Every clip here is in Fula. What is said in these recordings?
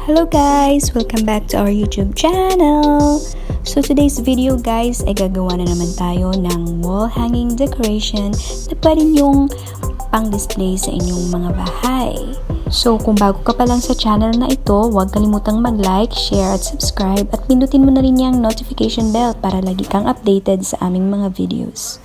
Hello guys! Welcome back to our YouTube channel! So today's video guys ay gagawa na naman tayo ng wall hanging decoration na pwede nyong pang-display sa inyong mga bahay. So kung bago ka pa lang sa channel na ito, huwag kalimutang mag-like, share at subscribe at pindutin mo na rin yung notification bell para lagi kang updated sa aming mga videos.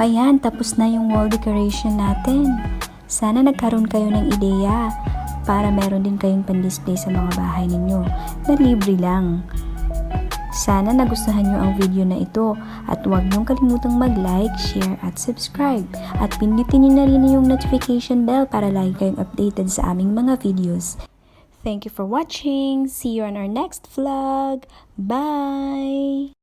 ayan, tapos na yung wall decoration natin. Sana nagkaroon kayo ng ideya para meron din kayong pan-display sa mga bahay ninyo na libre lang. Sana nagustuhan nyo ang video na ito at huwag nyong kalimutang mag-like, share at subscribe. At pindutin nyo na rin yung notification bell para lagi kayong updated sa aming mga videos. Thank you for watching. See you on our next vlog. Bye!